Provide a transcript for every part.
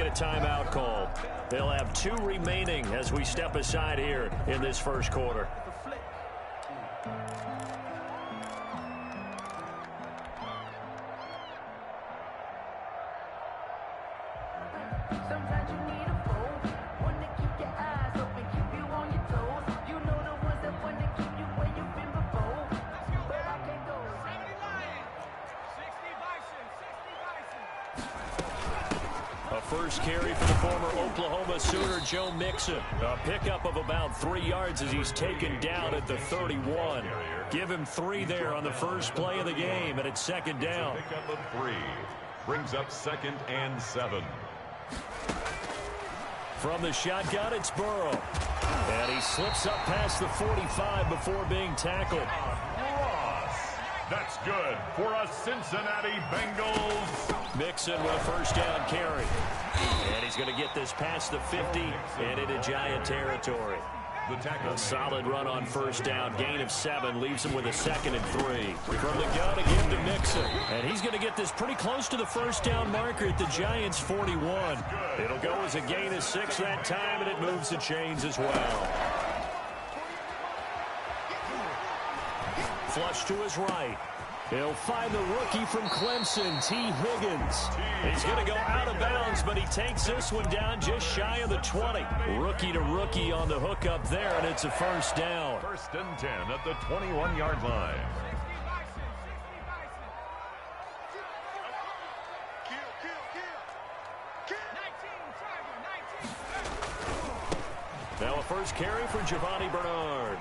a timeout call. They'll have 2 remaining as we step aside here in this first quarter. Sometimes you need a foe, one to keep your eyes open, keep you on your toes. You know the ones that want to keep you where you've been before. But I can't go. 70 Lions, 60 Bison, 60 Bison. A first carry for the former Oklahoma Sooner, Joe Mixon. A pickup of about 3 yards as he's taken down at the 31. Give him 3 there on the first play of the game, and it's second down. Pickup of 3 brings up 2nd and 7. From the shotgun, it's Burrow. And he slips up past the 45 before being tackled. Ross. That's good for a Cincinnati Bengals. Mixon with a first down carry. And he's going to get this past the 50 and into Giant territory. A solid run on first down. Gain of 7 leaves him with a 2nd and 3. From the gun again to Mixon. And he's going to get this pretty close to the first down marker at the Giants' 41. It'll go as a gain of 6 that time, and it moves the chains as well. Flush to his right. He'll find the rookie from Clemson, T. Higgins. He's going to go out of bounds, but he takes this one down just shy of the 20. Rookie to rookie on the hookup there, and it's a first down. 1st and 10 at the 21-yard line. Now a first carry for Giovanni Bernard.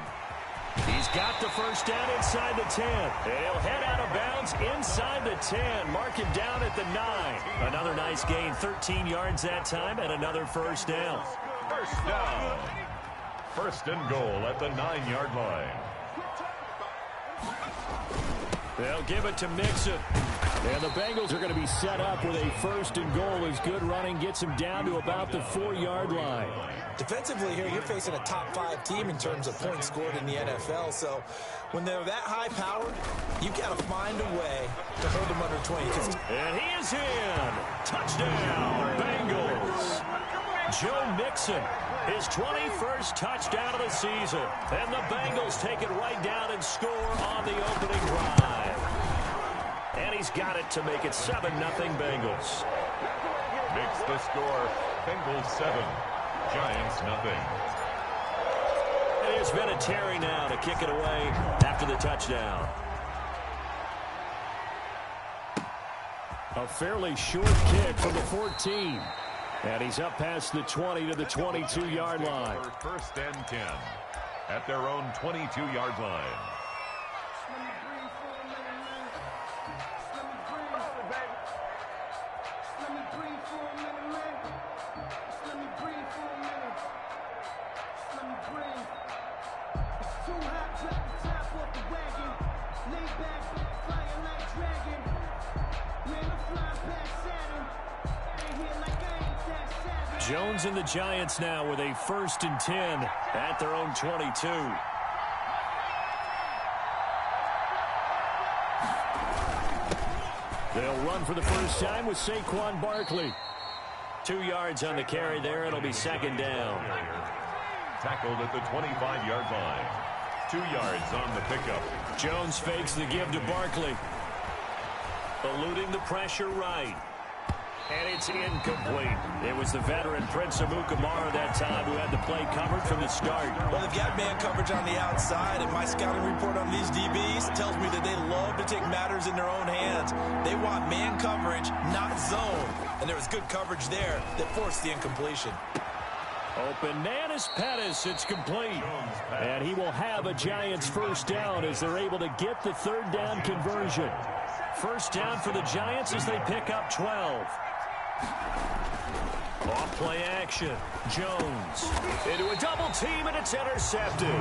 He's got the first down inside the 10. And he'll head out of bounds inside the 10. Mark him down at the 9. Another nice gain, 13 yards that time, and another first down. First down. 1st and goal at the 9-yard line. They'll give it to Mixon. And the Bengals are going to be set up with a 1st and goal as good running gets him down to about the 4-yard line. Defensively here, you're facing a top 5 team in terms of points scored in the NFL. So when they're that high powered, you got to find a way to hold them under 20. And he is in. Touchdown, Bengals. Joe Mixon, his 21st touchdown of the season. And the Bengals take it right down and score on the opening drive. And he's got it to make it 7-0 Bengals. Makes the score Bengals 7, Giants nothing. It has been a Terry now to kick it away after the touchdown. A fairly short kick from the 14. And he's up past the 20 to the 22-yard line. 1st and 10 at their own 22-yard line. Jones and the Giants now with a 1st and 10 at their own 22. They'll run for the first time with Saquon Barkley. 2 yards on the carry there. It'll be 2nd down. Tackled at the 25-yard line. 2 yards on the pickup. Jones fakes the give to Barkley. Eluding the pressure right. And it's incomplete. It was the veteran Prince Amukamara that time who had the play covered from the start. Well, they've got man coverage on the outside, and my scouting report on these DBs tells me that they love to take matters in their own hands. They want man coverage, not zone. And there was good coverage there that forced the incompletion. Open Nanis Pettis, it's complete. And he will have a Giants first down as they're able to get the 3rd down conversion. First down for the Giants as they pick up 12. Off play action. Jones into a double team, and it's intercepted.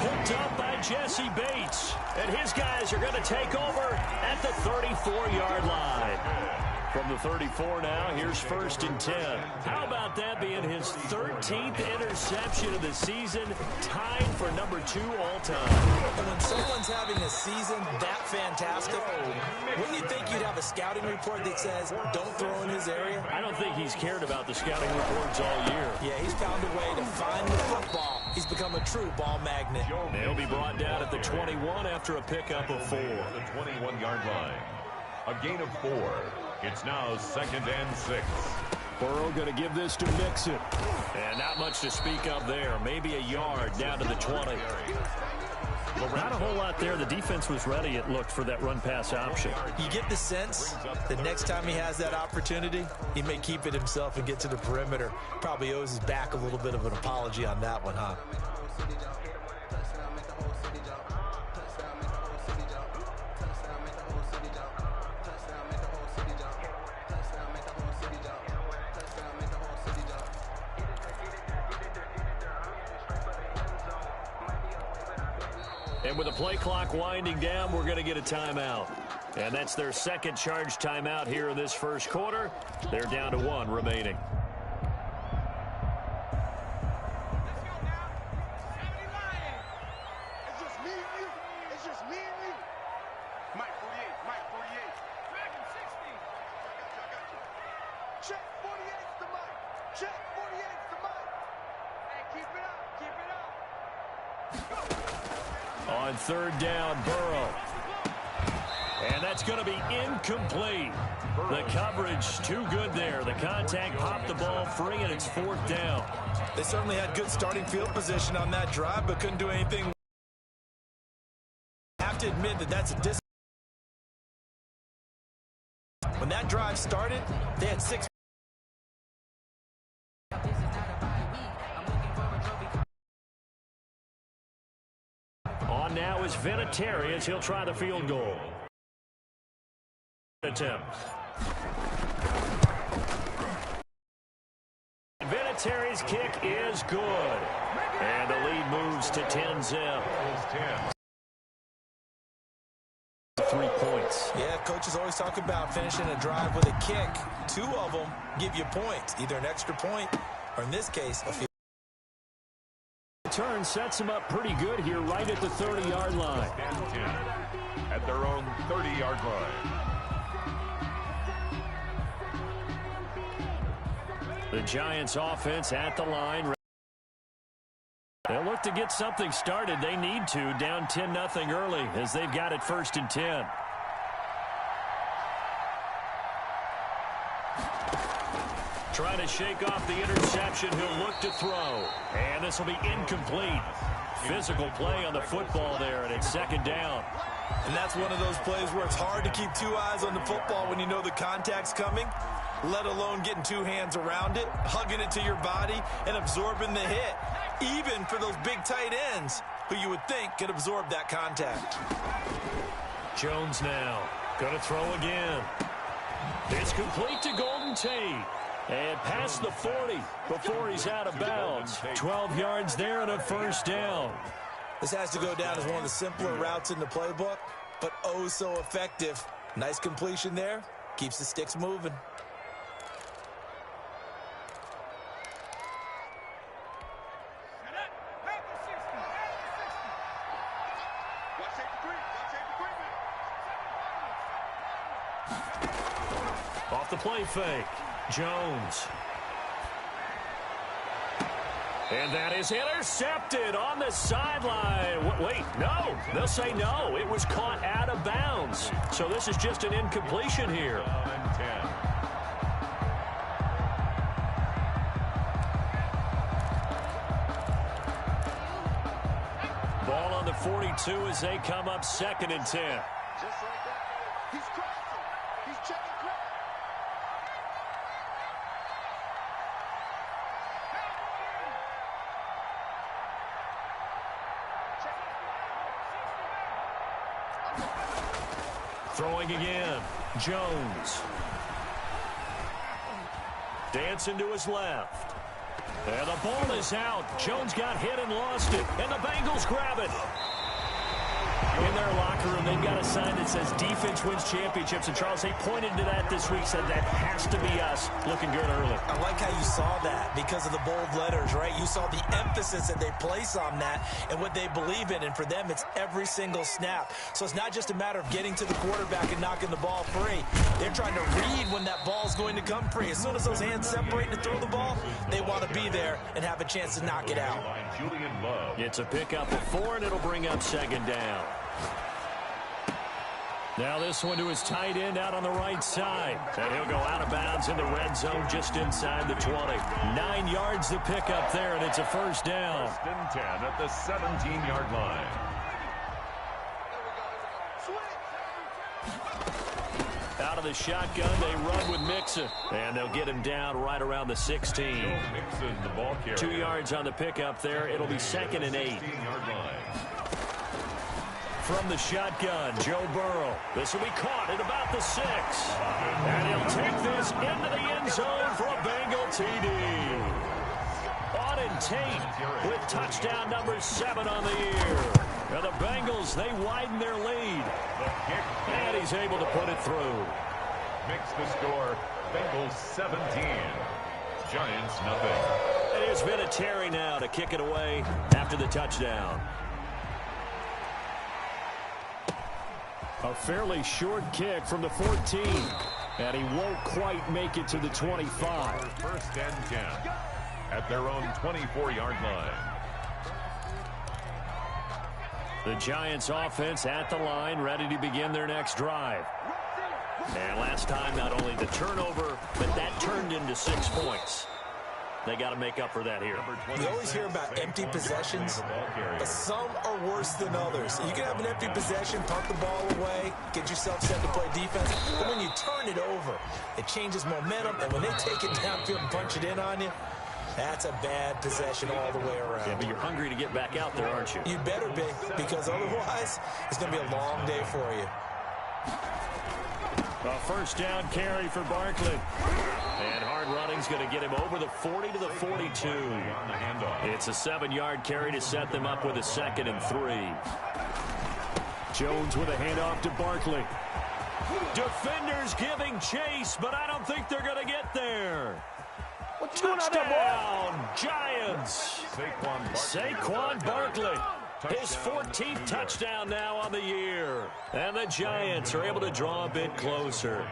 Picked up by Jesse Bates. And his guys are going to take over at the 34-yard line. From the 34 now, here's 1st and 10. How about that being his 13th interception of the season, tied for number 2 all-time? And when someone's having a season that fantastic, wouldn't you think you'd have a scouting report that says, don't throw in his area? I don't think he's cared about the scouting reports all year. Yeah, he's found a way to find the football. He's become a true ball magnet. They'll be brought down at the 21 after a pickup of 4. The 21-yard line. A gain of 4. It's now 2nd and 6. Burrow going to give this to Mixon. And not much to speak of there. Maybe a yard down to the 20. Not a whole lot there. The defense was ready, it looked, for that run-pass option. You get the sense that next time he has that opportunity, he may keep it himself and get to the perimeter. Probably owes his back a little bit of an apology on that one, huh? And with the play clock winding down, we're going to get a timeout. And that's their second charge timeout here in this first quarter. They're down to 1 remaining. It's just me and you. It's just me and you. Mike 48. Mike 48. Dragon 60. I got you. Check 48's the Mike. Check 48's the Mike. Hey, keep it up. Keep it up. Go. On 3rd down, Burrow. And that's going to be incomplete. The coverage too good there. The contact popped the ball free, and it's 4th down. They certainly had good starting field position on that drive, but couldn't do anything. I have to admit that that's a dis. When that drive started, they had 6. On now is Vinatieri as he'll try the field goal. Attempt. Vinatieri's kick is good. And the lead moves to 10-zip. 3 points. Yeah, coaches always talk about finishing a drive with a kick. 2 of them give you points, either an extra point or, in this case, a field. Turn sets him up pretty good here right at the 30-yard line. At their own 30-yard line. The Giants offense at the line. They'll look to get something started. They need to, down 10-0 early as they've got it 1st and 10. Trying to shake off the interception. He'll look to throw. And this will be incomplete. Physical play on the football there, and it's 2nd down. And that's one of those plays where it's hard to keep 2 eyes on the football when you know the contact's coming, let alone getting 2 hands around it, hugging it to your body, and absorbing the hit, even for those big tight ends who you would think could absorb that contact. Jones now going to throw again. It's complete to Golden Tate. And past the 40 before he's out of bounds. 12 yards there and a 1st down. This has to go down as one of the simpler routes in the playbook, but oh so effective. Nice completion there. Keeps the sticks moving. Off the play fake. Jones. And that is intercepted on the sideline. Wait, no. They'll say no. It was caught out of bounds. So this is just an incompletion here. Ball on the 42 as they come up 2nd and 10. Just like that. He's crossing. He's checking cross. Throwing again. Jones. Dancing to his left. And the ball is out. Jones got hit and lost it. And the Bengals grab it. In their locker locker room, they've got a sign that says defense wins championships. And Charles, they pointed to that this week, said that has to be us. Looking good early. I like how you saw that because of the bold letters, right? You saw the emphasis that they place on that and what they believe in. And for them, it's every single snap. So it's not just a matter of getting to the quarterback and knocking the ball free. They're trying to read when that ball's going to come free. As soon as those hands separate to throw the ball, they want to be there and have a chance to knock it out. It's a pickup of 4, and it'll bring up second down. Now this one to his tight end out on the right side. And he'll go out of bounds in the red zone just inside the 20. 9 yards to pick up there, and it's a first down. First and 10 at the 17-yard line. Out of the shotgun, they run with Mixon. And they'll get him down right around the 16. Mixon, the ball carrier. 2 yards on the pickup there. It'll be second and 8. 16-yard line. From the shotgun, Joe Burrow. This will be caught at about the 6. And he'll take this into the end zone for a Bengal TD. Auden Tate with touchdown number 7 on the year. And the Bengals, they widen their lead. And he's able to put it through. Makes the score, Bengals 17. Giants nothing. It has been a Terry now to kick it away after the touchdown. A fairly short kick from the 14. And he won't quite make it to the 25. First and 10 at their own 24-yard line. The Giants offense at the line, ready to begin their next drive. And last time, not only the turnover, but that turned into 6 points. They got to make up for that here. You always hear about empty possessions, but some are worse than others. You can have an empty possession, punt the ball away, get yourself set to play defense, but when you turn it over, it changes momentum, and when they take it downfield and punch it in on you, that's a bad possession all the way around. Yeah, but you're hungry to get back out there, aren't you? You better be, because otherwise, it's going to be a long day for you. A first down carry for Barkley. And hard running's going to get him over the 40 to the 42. It's a 7-yard carry to set them up with a 2nd and 3. Jones with a handoff to Barkley. Defenders giving chase, but I don't think they're going to get there. Touchdown, Giants. Saquon Barkley. His 14th touchdown now on the year. And the Giants are able to draw a bit closer.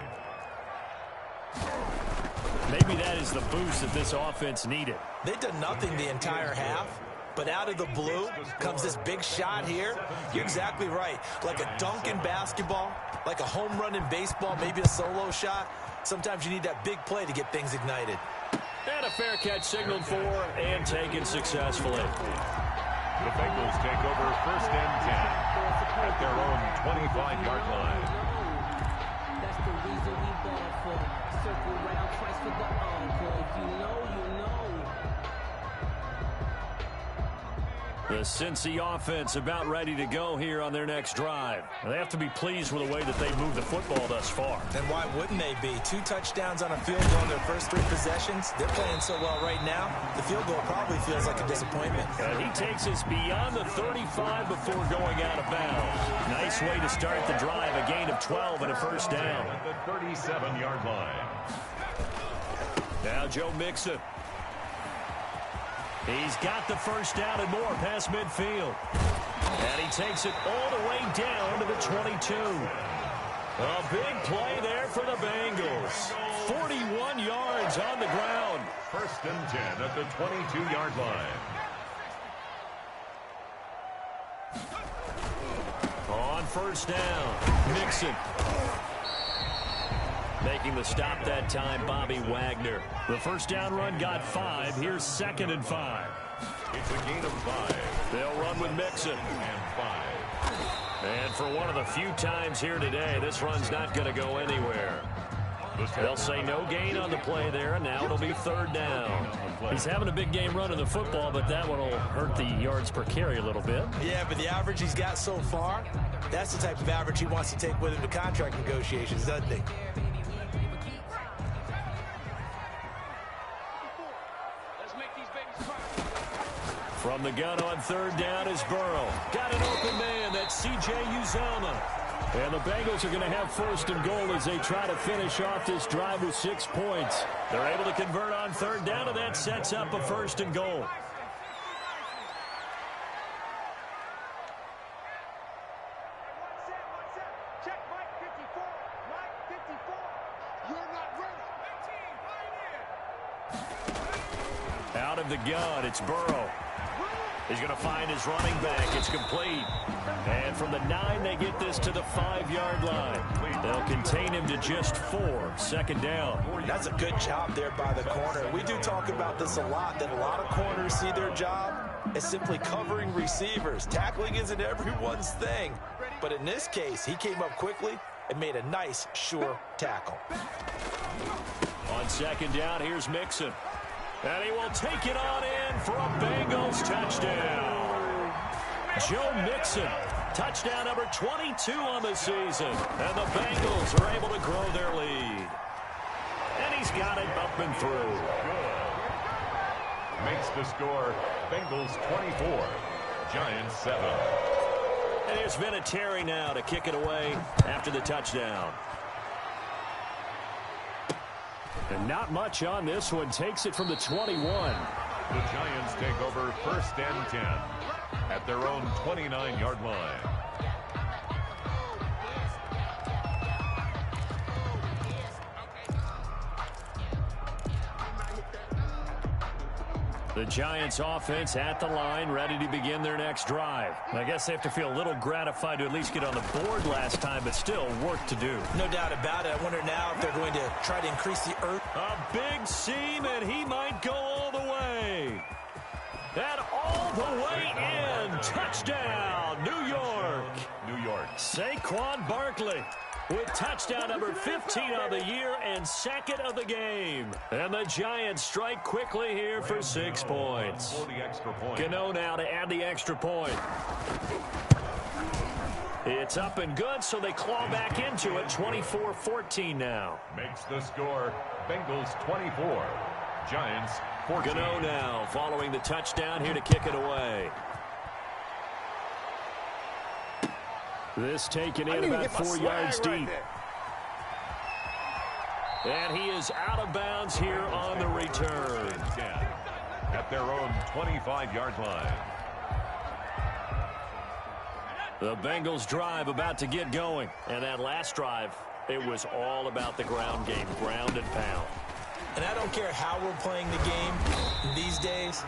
Maybe that is the boost that this offense needed. They did nothing the entire half, but out of the blue comes this big shot here. You're exactly right. Like a dunk in basketball, like a home run in baseball, maybe a solo shot. Sometimes you need that big play to get things ignited. And a fair catch signaled for and taken successfully. The Bengals take over first and 10 at their own 25-yard line. That's the reason we ball for. Circle round twice for the encore. If you know, you know. The Cincy offense about ready to go here on their next drive. They have to be pleased with the way that they've moved the football thus far. And why wouldn't they be? 2 touchdowns on a field goal in their first 3 possessions. They're playing so well right now, the field goal probably feels like a disappointment. And he takes us beyond the 35 before going out of bounds. Nice way to start the drive, a gain of 12 and a first down. At the 37-yard line. Now Joe Mixon. He's got the first down and more past midfield. And he takes it all the way down to the 22. A big play there for the Bengals. 41 yards on the ground. First and 10 at the 22-yard line. On first down, Mixon. Making the stop that time, Bobby Wagner. The first down run got 5. Here's 2nd and 5. It's a gain of 5. They'll run with Mixon. And 5. And for one of the few times here today, this run's not going to go anywhere. They'll say no gain on the play there, and now it'll be 3rd down. He's having a big game running the football, but that one will hurt the yards per carry a little bit. Yeah, but the average he's got so far, that's the type of average he wants to take with him to contract negotiations, doesn't he? From the gun on third down is Burrow. Got an open man. That's C.J. Uzomah. And the Bengals are going to have first and goal as they try to finish off this drive with 6 points. They're able to convert on third down, and that sets up a first and goal. Check Mike 54. Mike 54. You're not ready. Out of the gun, it's Burrow. He's going to find his running back. It's complete. And from the 9, they get this to the 5-yard line. They'll contain him to just 4. Second down. That's a good job there by the corner. We do talk about this a lot, that a lot of corners see their job as simply covering receivers. Tackling isn't everyone's thing. But in this case, he came up quickly and made a nice, sure tackle. On second down, here's Mixon. And he will take it on in for a Bengals touchdown. Joe Mixon, touchdown number 22 on the season. And the Bengals are able to grow their lead. And he's got it up and through. Makes the score Bengals 24, Giants 7. And there's Vinatieri now to kick it away after the touchdown. And not much on this one. Takes it from the 21. The Giants take over first and 10 at their own 29-yard line. The Giants offense at the line, ready to begin their next drive. I guess they have to feel a little gratified to at least get on the board last time, but still work to do. No doubt about it. I wonder now if they're going to try to increase the earth. A big seam, and he might go all the way. And all the way in. Touchdown, New York. New York. Saquon Barkley with touchdown number 15 on the year and second of the game. And the Giants strike quickly here for 6 points. For the extra point. Gano now to add the extra point. It's up and good, so they claw back into it. 24-14 now. Makes the score Bengals 24, Giants 14. Gano now following the touchdown here to kick it away. This taken in about 4 yards deep. And he is out of bounds here on the return. At their own 25-yard line. The Bengals drive about to get going. And that last drive, it was all about the ground game, ground and pound. And I don't care how we're playing the game these days,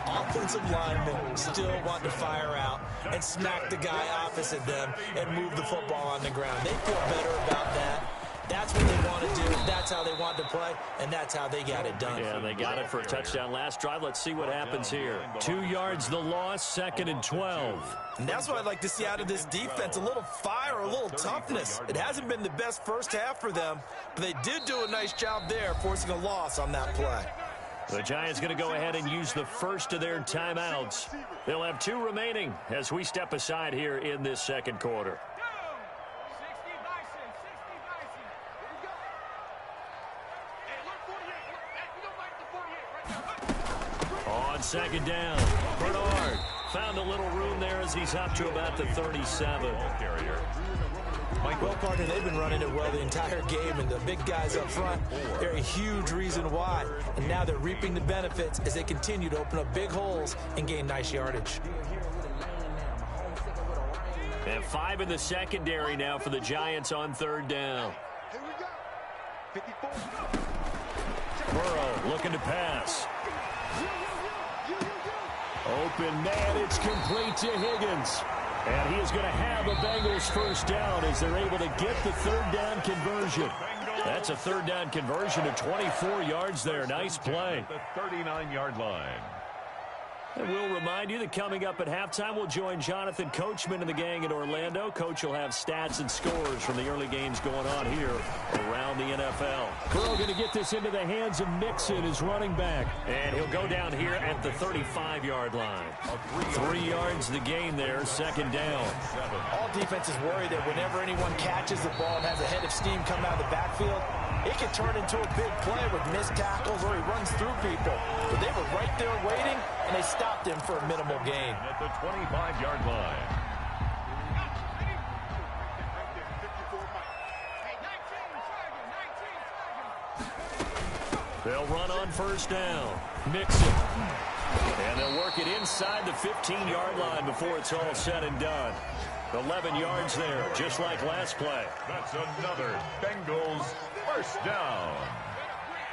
offensive linemen still want to fire out and smack the guy opposite them and move the football on the ground. They feel better about that. That's what they want to do. That's how they want to play, and that's how they got it done. Yeah, they got it for a touchdown last drive. Let's see what happens here. 2 yards the loss, 2nd and 12. And that's what I'd like to see out of this defense, a little fire, a little toughness. It hasn't been the best first half for them, but they did do a nice job there, forcing a loss on that play. The Giants going to go ahead and use the first of their timeouts. They'll have 2 remaining as we step aside here in this second quarter. On second down, Bernard found a little room there as he's up to about the 37. Well, partner, they've been running it well the entire game, and the big guys up front, they're a huge reason why. And now they're reaping the benefits as they continue to open up big holes and gain nice yardage. And 5 in the secondary now for the Giants on third down. Here we go. 54. Burrow looking to pass. Open man, it's complete to Higgins. And he is going to have a Bengals first down as they're able to get the third down conversion. That's a third down conversion to 24 yards there. Nice play. The 39-yard line. And we'll remind you that coming up at halftime, we'll join Jonathan Coachman and the gang in Orlando. Coach will have stats and scores from the early games going on here around the NFL. Burrow going to get this into the hands of Mixon, his running back. And he'll go down here at the 35-yard line. 3 yards the gain there, second down. All defenses worry that whenever anyone catches the ball and has a head of steam come out of the backfield, It can turn into a big play with missed tackles or he runs through people. But they were right there waiting, and they stopped him for a minimal gain. At the 25-yard line. They'll run on first down. Mixon. And they'll work it inside the 15-yard line before it's all said and done. 11 yards there, just like last play. That's another Bengals first down.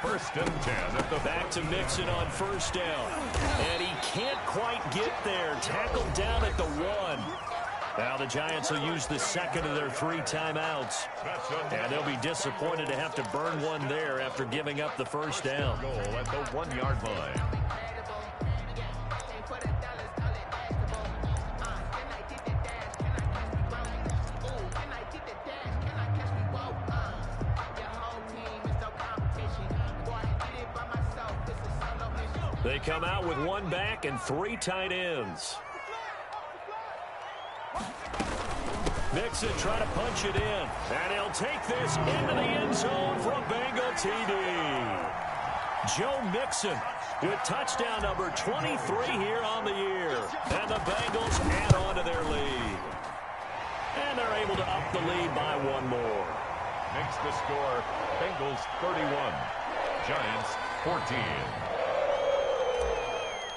First and 10 at the back to Mixon on first down. And he can't quite get there. Tackled down at the 1. Now the Giants will use the second of their 3 timeouts. And they'll be disappointed to have to burn one there after giving up the first down. Goal at the 1-yard line. They come out with 1 back and 3 tight ends. Mixon trying to punch it in. And he'll take this into the end zone for a Bengal TD. Joe Mixon with touchdown number 23 here on the year. And the Bengals add on to their lead. And they're able to up the lead by 1 more. Makes the score Bengals 31, Giants 14.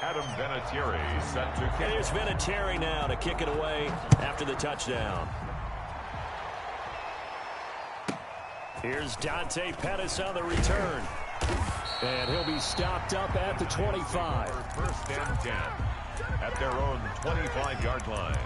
Adam Vinatieri set to kick. Here's Vinatieri now to kick it away after the touchdown. Here's Dante Pettis on the return. And he'll be stopped up at the 25. First and 10 at their own 25-yard line.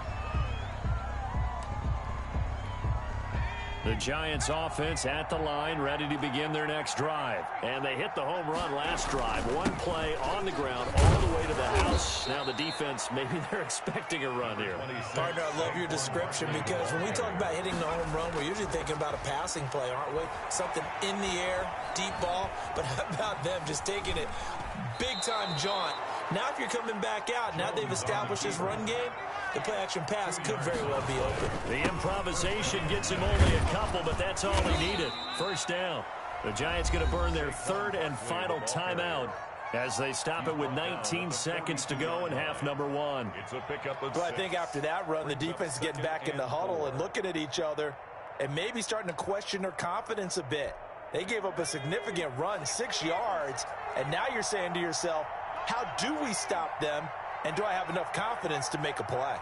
The Giants offense at the line, ready to begin their next drive. And they hit the home run last drive. 1 play on the ground all the way to the house. Now the defense, maybe they're expecting a run here. Partner, I love your description because when we talk about hitting the home run, we're usually thinking about a passing play, aren't we? Something in the air, deep ball. But how about them just taking it big-time jaunt? Now if you're coming back out, now they've established this run game, the play-action pass could very well be open. The improvisation gets him only a couple, but that's all he needed. First down. The Giants going to burn their 3rd and final timeout as they stop it with 19 seconds to go in half number 1. It's a pickup of But I think after that run, the defense is getting back in the huddle and looking at each other and maybe starting to question their confidence a bit. They gave up a significant run, 6 yards, and now you're saying to yourself, how do we stop them? And do I have enough confidence to make a play?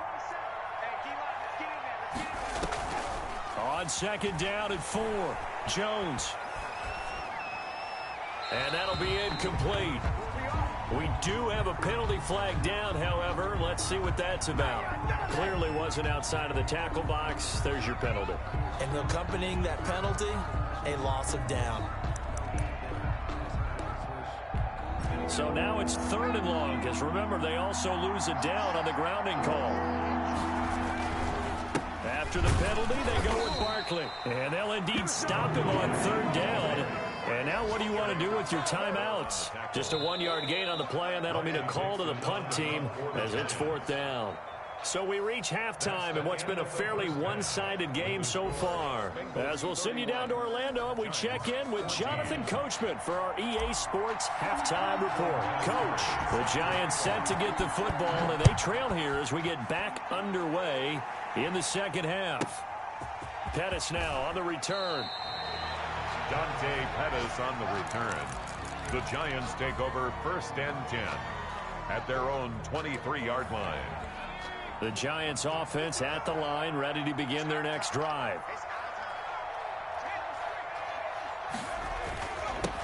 On second down at 4, Jones. And that'll be incomplete. We do have a penalty flag down, however. Let's see what that's about. Clearly wasn't outside of the tackle box. There's your penalty. And accompanying that penalty, a loss of down. So now it's 3rd and long, because remember, they also lose a down on the grounding call. After the penalty, they go with Barkley. And they'll indeed stop him on 3rd down. And now what do you want to do with your timeouts? Just a 1-yard gain on the play, and that'll mean a call to the punt team as it's 4th down. So we reach halftime in what's been a fairly one-sided game so far. As we'll send you down to Orlando, and we check in with Jonathan Coachman for our EA Sports Halftime Report. Coach, the Giants set to get the football, and they trail here as we get back underway in the second half. Pettis now on the return. Dante Pettis on the return. The Giants take over 1st and 10 at their own 23-yard line. The Giants offense at the line, ready to begin their next drive.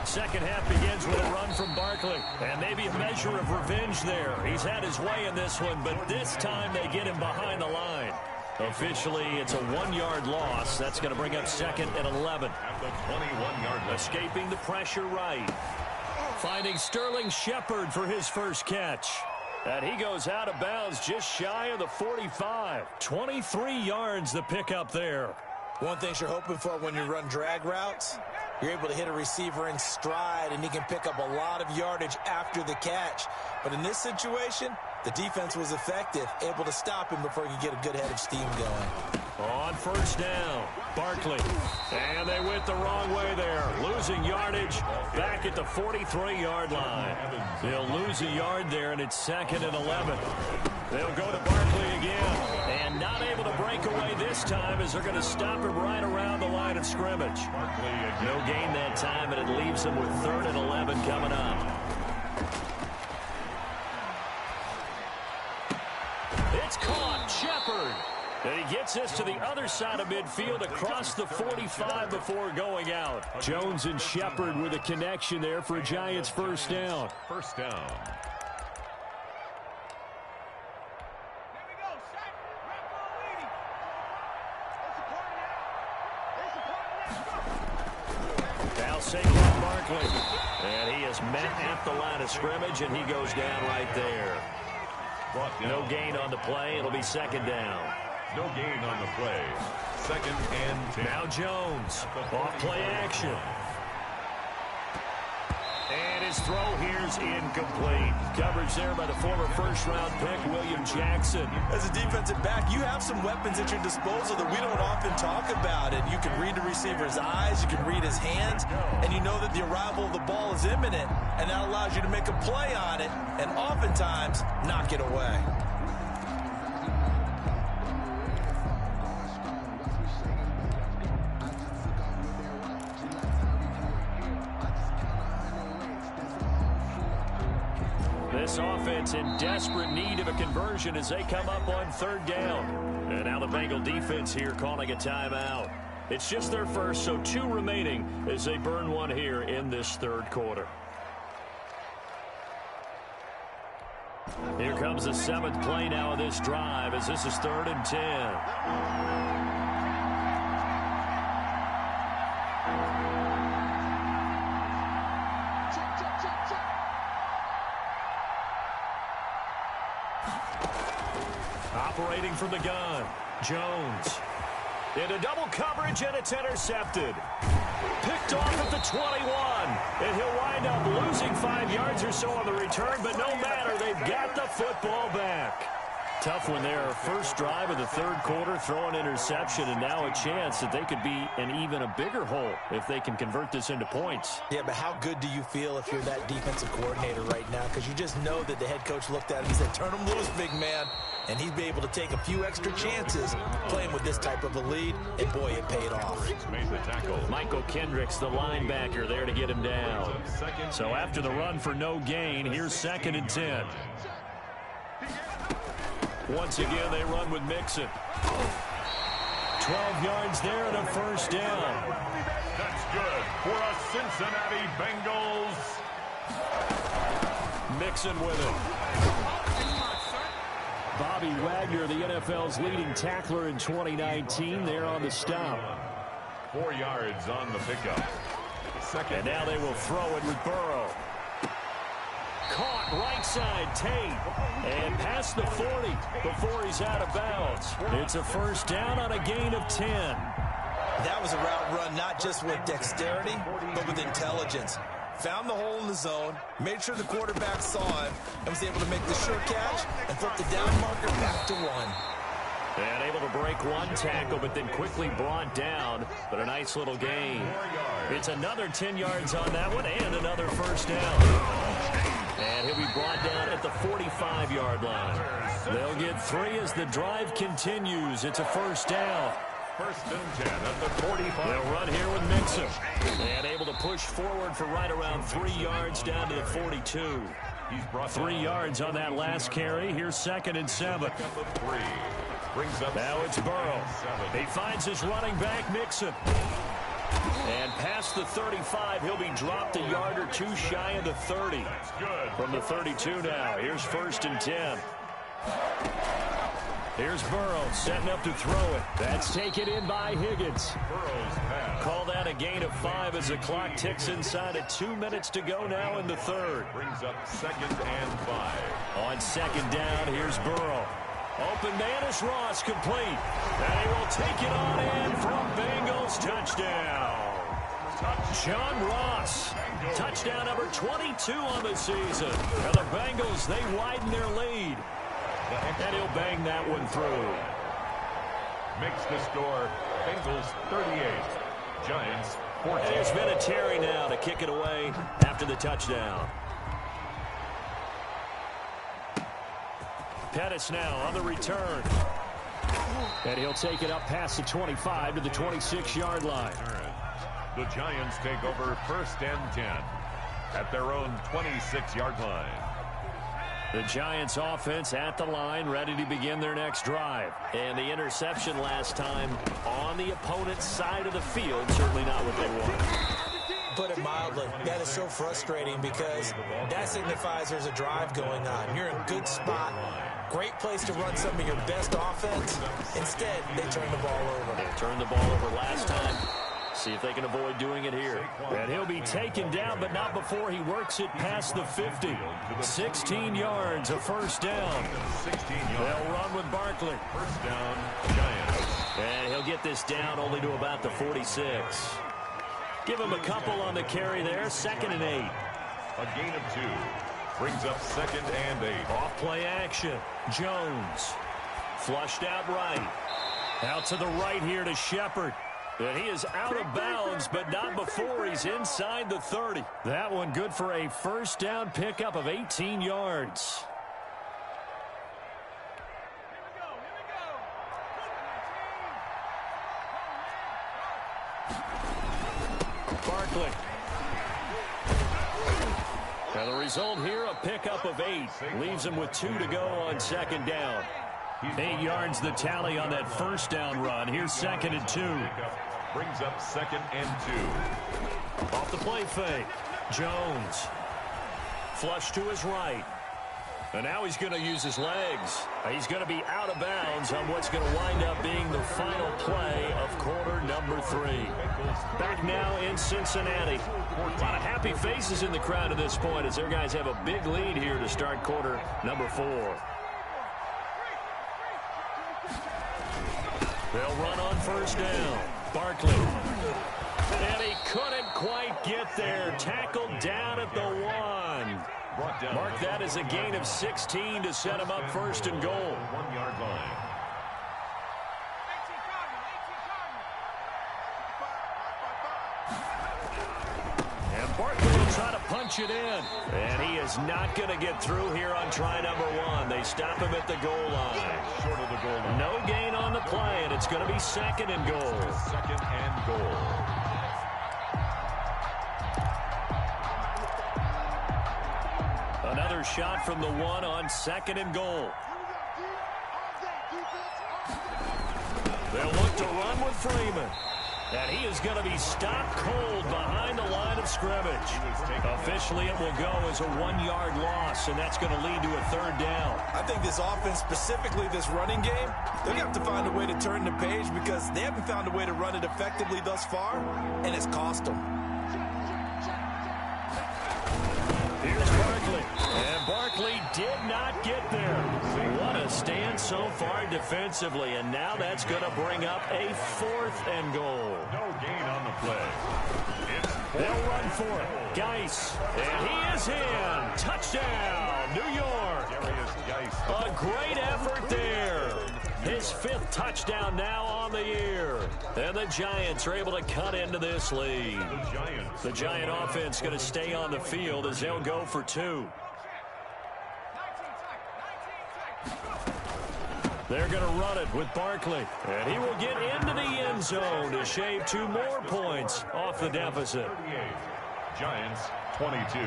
Second half begins with a run from Barkley. And maybe a measure of revenge there. He's had his way in this one, but this time they get him behind the line. Officially, it's a 1-yard loss. That's going to bring up 2nd and 11. At the 21-yard line. Escaping the pressure right. Finding Sterling Shepard for his first catch. And he goes out of bounds just shy of the 45. 23 yards the pickup there. One thing you're hoping for when you run drag routes, You're able to hit a receiver in stride, and he can pick up a lot of yardage after the catch. But in this situation, the defense was effective, able to stop him before he could get a good head of steam going. On first down, Barkley. And they went the wrong way there. Losing yardage back at the 43-yard line. They'll lose a yard there, and it's 2nd and 11. They'll go to Barkley again. And not able to break away this time as they're going to stop him right around the line of scrimmage. No gain that time, and it leaves them with 3rd and 11 coming up. It's caught. Shepard. And he gets this to the other side of midfield across the 45 before going out. Jones and Shepard with a connection there for a Giants first down. First down. Now Saquon Barkley. And he is met at the line of scrimmage, and he goes down right there. No gain on the play. It'll be 2nd down. No gain on the play. 2nd and 10. Now Jones. Off play action. And his throw here's incomplete. Coverage there by the former first-round pick, William Jackson. As a defensive back, you have some weapons at your disposal that we don't often talk about. And you can read the receiver's eyes, you can read his hands, and you know that the arrival of the ball is imminent, and that allows you to make a play on it and oftentimes knock it away. This offense in desperate need of a conversion as they come up on 3rd down. And now the Bengal defense here calling a timeout. It's just their first, so 2 remaining as they burn one here in this 3rd quarter. Here comes the 7th play now of this drive as this is 3rd and 10. Operating from the gun, Jones. Into double coverage, and it's intercepted. Picked off at the 21. And he'll wind up losing 5 yards or so on the return, but no matter, they've got the football back. Tough one there. First drive of the 3rd quarter, throw an interception, and now a chance that they could be in even a bigger hole if they can convert this into points. Yeah, but how good do you feel if you're that defensive coordinator right now? Because you just know that the head coach looked at him and said, turn him loose, big man. And he'd be able to take a few extra chances playing with this type of a lead, and boy, it paid off. Made the tackle. Michael Kendricks, the linebacker, there to get him down. So after the run for no gain, here's 2nd and 10. Once again, they run with Mixon. 12 yards there and a first down. That's good for a Cincinnati Bengals. Mixon with it. Bobby Wagner, the NFL's leading tackler in 2019, there on the stop. 4 yards on the pickup. And now they will throw it with Burrow. Caught right side, Tate. And past the 40 before he's out of bounds. It's a first down on a gain of 10. That was a route run not just with dexterity, but with intelligence. Found the hole in the zone, made sure the quarterback saw him, and was able to make the sure catch and flip the down marker back to 1. And able to break one tackle, but then quickly brought down. But a nice little gain. It's another 10 yards on that one and another first down. And he'll be brought down at the 45-yard line. They'll get 3 as the drive continues. It's a first down. First and 10 at the 45. They'll run here with Mixon. And able to push forward for right around 3 yards down to the 42. He's brought 3 yards on that last carry. Here's 2nd and 7. 3. Brings up Now it's Burrow. He finds his running back, Mixon. And past the 35, he'll be dropped a yard or 2 shy of the 30. From the 32 now. Here's 1st and 10. Here's Burrow setting up to throw it. That's taken in by Higgins. Call that a gain of 5 as the clock ticks inside of 2 minutes to go now in the 3rd. Brings up 2nd and 5. On 2nd down, here's Burrow. Open man is Ross, complete. And he will take it on in from Bengals touchdown. John Ross, touchdown number 22 on the season. And the Bengals, they widen their lead. And he'll bang that one through. Makes the score Bengals 38, Giants 14. And there's been a Terry now to kick it away after the touchdown. Pettis now on the return. And he'll take it up past the 25 to the 26-yard line. The Giants take over 1st and 10 at their own 26-yard line. The Giants offense at the line, ready to begin their next drive. And the interception last time on the opponent's side of the field, certainly not what they want. Put it mildly, that is so frustrating because that signifies there's a drive going on. You're in a good spot, great place to run some of your best offense. Instead, they turn the ball over. They turned the ball over last time. See if they can avoid doing it here. And he'll be taken down, but not before he works it past the 50. 16 yards, a first down. They'll run with Barkley. First down, Giants. And he'll get this down only to about the 46. Give him a couple on the carry there. 2nd and 8. A gain of 2. Brings up 2nd and 8. Off play action. Jones. Flushed out right. Out to the right here to Shepard. And he is out of bounds, but not before he's inside the 30. That one good for a first down pickup of 18 yards. Barkley. And the result here, a pickup of 8. Leaves him with 2 to go on 2nd down. 8 yards the tally on that first down run. Here's 2nd and 2. Brings up 2nd and 2. Off the play fake. Jones. Flush to his right. And now he's going to use his legs. He's going to be out of bounds on what's going to wind up being the final play of quarter number 3. Back now in Cincinnati. A lot of happy faces in the crowd at this point as their guys have a big lead here to start quarter number 4. They'll run on first down. Barkley. And he couldn't quite get there. Tackled down at the 1. Mark that as a gain of 16 to set him up 1st and goal. 1-yard line. And Barkley will try to punch it in. And he is not going to get through here on try number 1. They stop him at the goal line. Short of the goal line. No gain on the play, and it's going to be 2nd and goal. 2nd and goal. Another shot from the 1 on 2nd and goal. They'll look to run with Freeman. And he is going to be stopped cold behind the line of scrimmage. Officially, it will go as a 1-yard loss, and that's going to lead to a 3rd down. I think this offense, specifically this running game, they're going to have to find a way to turn the page because they haven't found a way to run it effectively thus far, and it's cost them. Here's Barkley. And Barkley did not get there. What a stand so far defensively. And now that's going to bring up a 4th and goal. No gain on the play. They'll run for it. Geis. And he is in. Touchdown, New York. A great effort there. His 5th touchdown now on the year. And the Giants are able to cut into this lead. The Giant offense going to stay on the field as they'll go for 2. They're going to run it with Barkley. And he will get into the end zone to shave 2 more points off the deficit. Giants 22.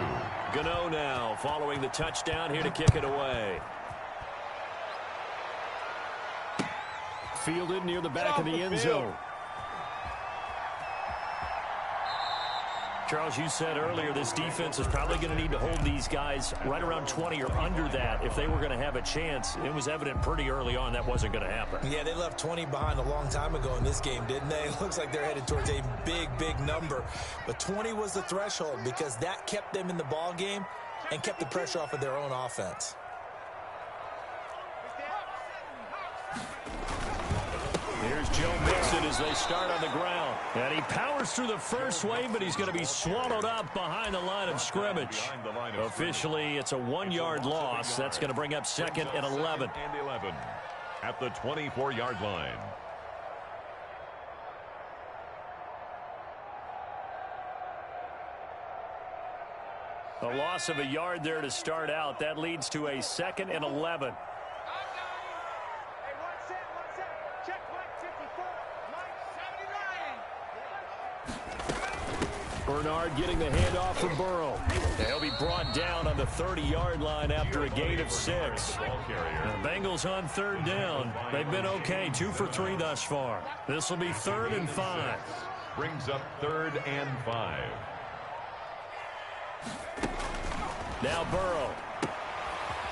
Gano now following the touchdown here to kick it away. Fielded near the back of the end zone. Charles, you said earlier this defense is probably going to need to hold these guys right around 20 or under that if they were going to have a chance. It was evident pretty early on that wasn't going to happen. Yeah, they left 20 behind a long time ago in this game, didn't they? It looks like they're headed towards a big, big number. But 20 was the threshold because that kept them in the ball game and kept the pressure off of their own offense. Here's Joe Mixon as they start on the ground. And he powers through the first wave, but he's going to be swallowed up behind the line of scrimmage. Officially, it's a 1-yard loss. That's going to bring up 2nd and 11. At the 24-yard line. A loss of a yard there to start out. That leads to a 2nd and 11. Bernard getting the handoff for Burrow. They'll be brought down on the 30-yard line after a gain of 6. The Bengals on 3rd down. They've been okay, 2 for 3 thus far. This will be 3rd and 5. Brings up 3rd and 5. Now Burrow.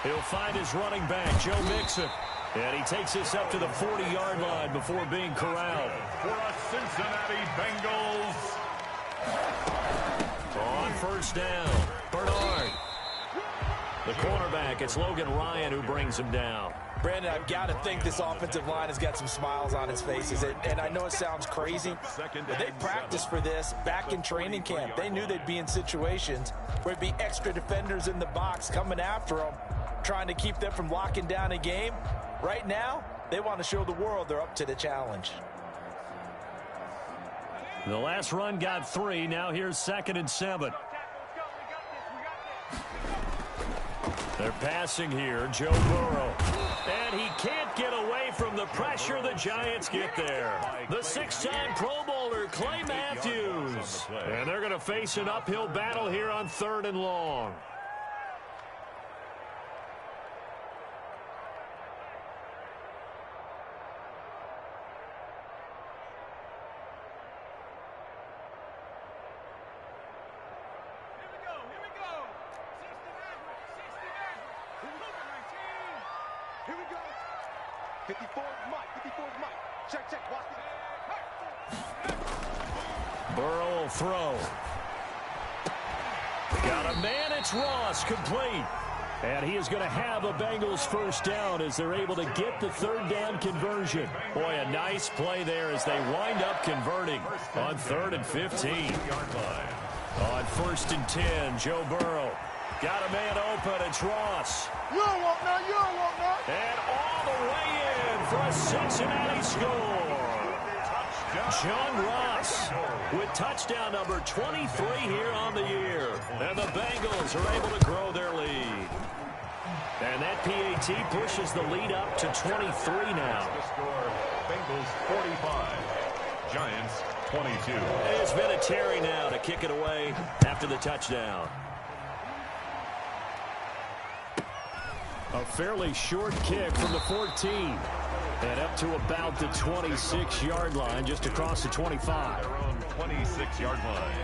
He'll find his running back, Joe Mixon. And he takes this up to the 40-yard line before being corralled. For a Cincinnati Bengals. On 1st down, Bernard. The cornerback, it's Logan Ryan who brings him down. Brandon, I've got to think this offensive line has got some smiles on its faces. And I know it sounds crazy, but they practiced for this back in training camp. They knew they'd be in situations where it'd be extra defenders in the box coming after them, trying to keep them from locking down a game. Right now, they want to show the world they're up to the challenge. The last run got 3. Now here's 2nd and 7. They're passing here, Joe Burrow. And he can't get away from the pressure the Giants get there. The 6-time Pro Bowler, Clay Matthews. And they're going to face an uphill battle here on 3rd and long. Here we go. 54 Mike. Check. Watch it. Burrow will throw. Got a man. It's Ross, complete. And he is going to have a Bengals 1st down as they're able to get the 3rd down conversion. Boy, a nice play there as they wind up converting on 3rd and 15. On 1st and 10, Joe Burrow. Got a man open. It's Ross. You don't want none. And all the way in for a Cincinnati score. John Ross with touchdown number 23 here on the year. And the Bengals are able to grow their lead. And that PAT pushes the lead up to 23 now. Bengals 45. Giants 22. It's been a Terry now to kick it away after the touchdown. A fairly short kick from the 14. And up to about the 26-yard line, just across the 25. Their own 26-yard line.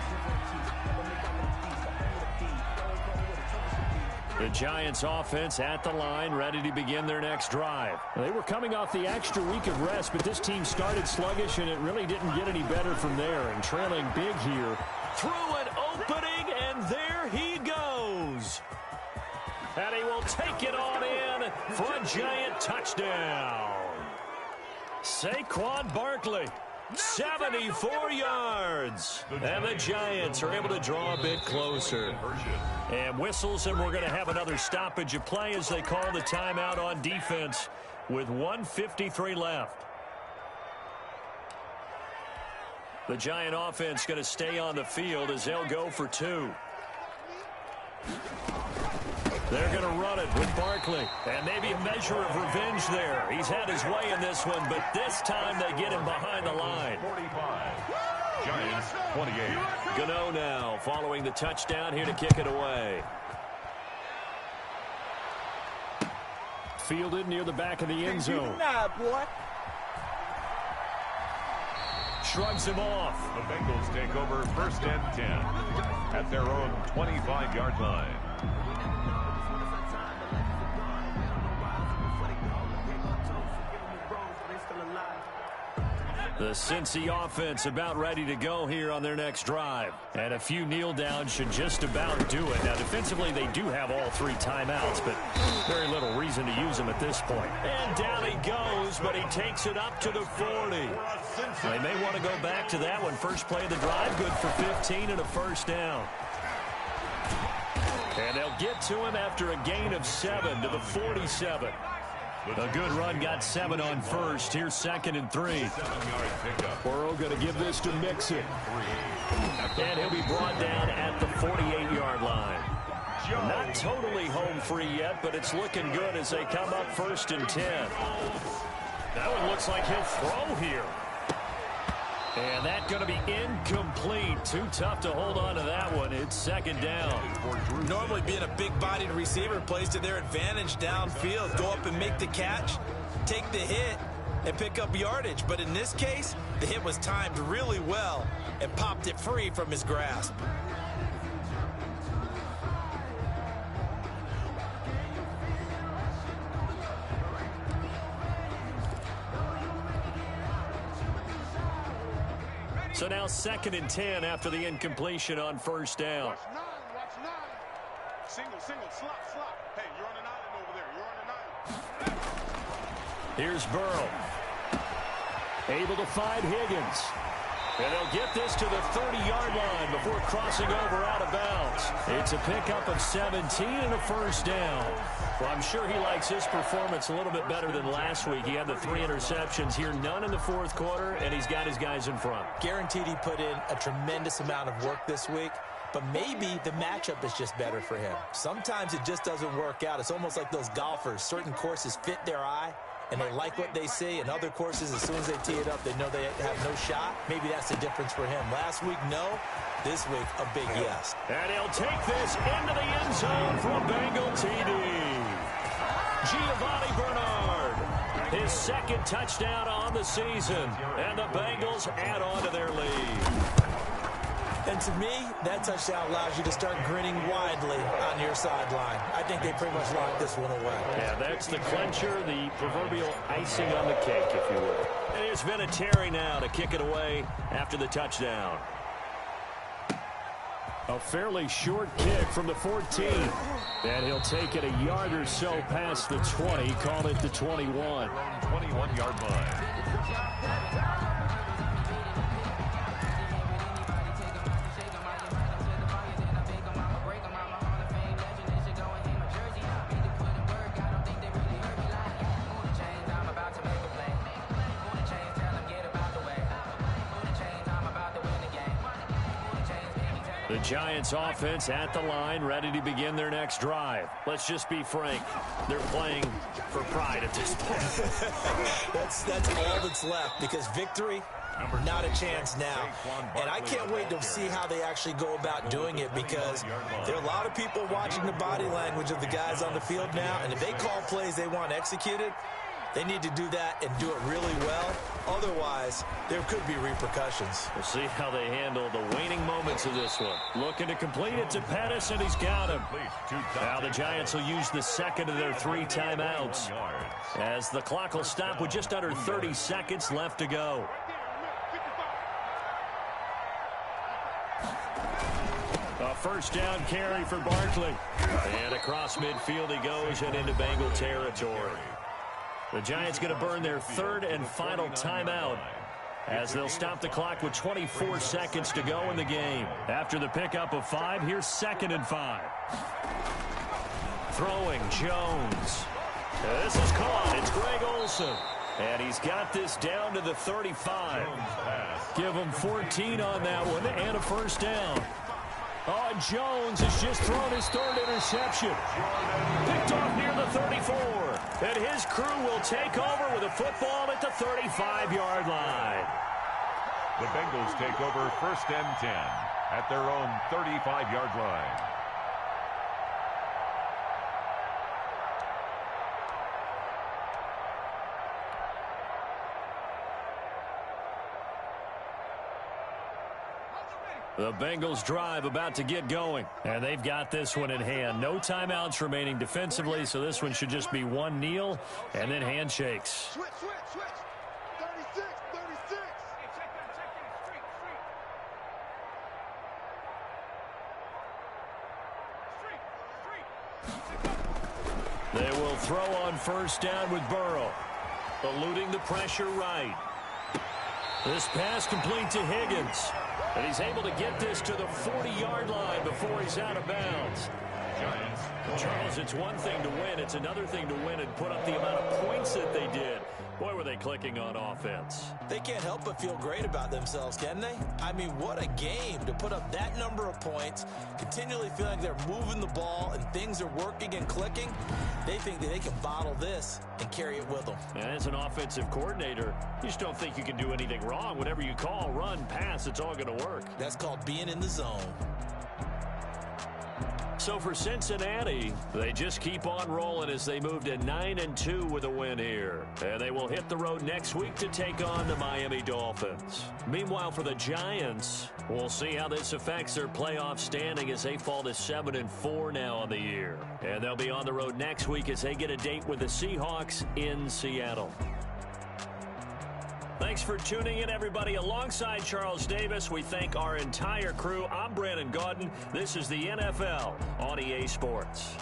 The Giants offense at the line, ready to begin their next drive. They were coming off the extra week of rest, but this team started sluggish, and it really didn't get any better from there. And trailing big here. Through an opening, and there he goes. And he will take it on in for a Giant touchdown. Saquon Barkley, 74 yards. And the Giants are able to draw a bit closer. And whistles, and we're going to have another stoppage of play as they call the timeout on defense with 1:53 left. The Giant offense going to stay on the field as they'll go for 2. They're going to run it with Barkley. And maybe a measure of revenge there. He's had his way in this one, but this time they get him behind the line. 45. Giants 28. Gano now following the touchdown here to kick it away. Fielded near the back of the end zone. Shrugs him off. The Bengals take over 1st and 10 at their own 25-yard line. The Cincy offense about ready to go here on their next drive. And a few kneel downs should just about do it. Now, defensively, they do have all 3 timeouts, but very little reason to use them at this point. And down he goes, but he takes it up to the 40. They may want to go back to that one. First play of the drive, good for 15 and a first down. And they'll get to him after a gain of 7 to the 47. A good run got 7 on first. Here's 2nd and 3. Burrow going to give this to Mixon. And he'll be brought down at the 48-yard line. Not totally home free yet, but it's looking good as they come up 1st and 10. That one looks like he'll throw here. And that's going to be incomplete. Too tough to hold on to that one. It's 2nd down. Normally being a big-bodied receiver plays to their advantage downfield. Go up and make the catch, take the hit, and pick up yardage. But in this case, the hit was timed really well and popped it free from his grasp. So now 2nd and 10 after the incompletion on 1st down. Watch 9, watch 9. Single, slot. Hey, you're on an island over there. You're on an island. Here's Burrow. Able to find Higgins. And they'll get this to the 30-yard line before crossing over out of bounds. It's a pickup of 17 and a first down. Well, I'm sure he likes his performance a little bit better than last week. He had the 3 interceptions here, none in the 4th quarter, and he's got his guys in front. Guaranteed he put in a tremendous amount of work this week, but maybe the matchup is just better for him. Sometimes it just doesn't work out. It's almost like those golfers. Certain courses fit their eye, and they like what they see. And other courses, as soon as they tee it up, they know they have no shot. Maybe that's the difference for him. Last week, no. This week, a big yes. And he'll take this into the end zone for a Bengal TD. Giovanni Bernard, his 2nd touchdown on the season. And the Bengals add on to their lead. And to me, that touchdown allows you to start grinning widely on your sideline. I think they pretty much locked this one away. Yeah, that's the clincher, the proverbial icing on the cake, if you will. And it's Vinatieri now to kick it away after the touchdown. A fairly short kick from the 14. And he'll take it a yard or so past the 20, call it the 21. 21-yard line. The Giants offense at the line, ready to begin their next drive. Let's just be frank. They're playing for pride at this point. That's all that's left, because victory, not a chance now. And I can't wait to see how they actually go about doing it, because there are a lot of people watching the body language of the guys on the field now, and if they call plays they want executed, they need to do that and do it really well. Otherwise, there could be repercussions. We'll see how they handle the waning moments of this one. Looking to complete it to Pettis, and he's got him. Now the Giants will use the 2nd of their 3 timeouts, as the clock will stop with just under 30 seconds left to go. A first down carry for Barkley. And across midfield he goes and into Bengal territory. The Giants going to burn their 3rd and final timeout, as they'll stop the clock with 24 seconds to go in the game. After the pickup of 5, here's 2nd and 5. Throwing Jones. This is caught. It's Greg Olsen. And he's got this down to the 35. Give him 14 on that one and a first down. Oh, and Jones has just thrown his 3rd interception. Picked off near the 34. And his crew will take over with a football at the 35-yard line. The Bengals take over 1st and 10 at their own 35-yard line. The Bengals drive about to get going, and they've got this one in hand. No timeouts remaining defensively, so this one should just be one kneel and then handshakes. Switch. 36. They will throw on first down with Burrow. Eluding the pressure right. This pass complete to Higgins. And he's able to get this to the 40-yard line before he's out of bounds. Charles, it's one thing to win. It's another thing to win and put up the amount of points that they did. Boy, were they clicking on offense. They can't help but feel great about themselves, can they? I mean, what a game to put up that number of points, continually feeling like they're moving the ball and things are working and clicking. They think that they can bottle this and carry it with them. And as an offensive coordinator, you just don't think you can do anything wrong. Whatever you call, run, pass, it's all going to work. That's called being in the zone. So for Cincinnati, they just keep on rolling as they move to 9-2 with a win here. And they will hit the road next week to take on the Miami Dolphins. Meanwhile, for the Giants, we'll see how this affects their playoff standing as they fall to 7-4 now on the year. And they'll be on the road next week as they get a date with the Seahawks in Seattle. Thanks for tuning in, everybody. Alongside Charles Davis, we thank our entire crew. I'm Brandon Gaudin. This is the NFL on EA Sports.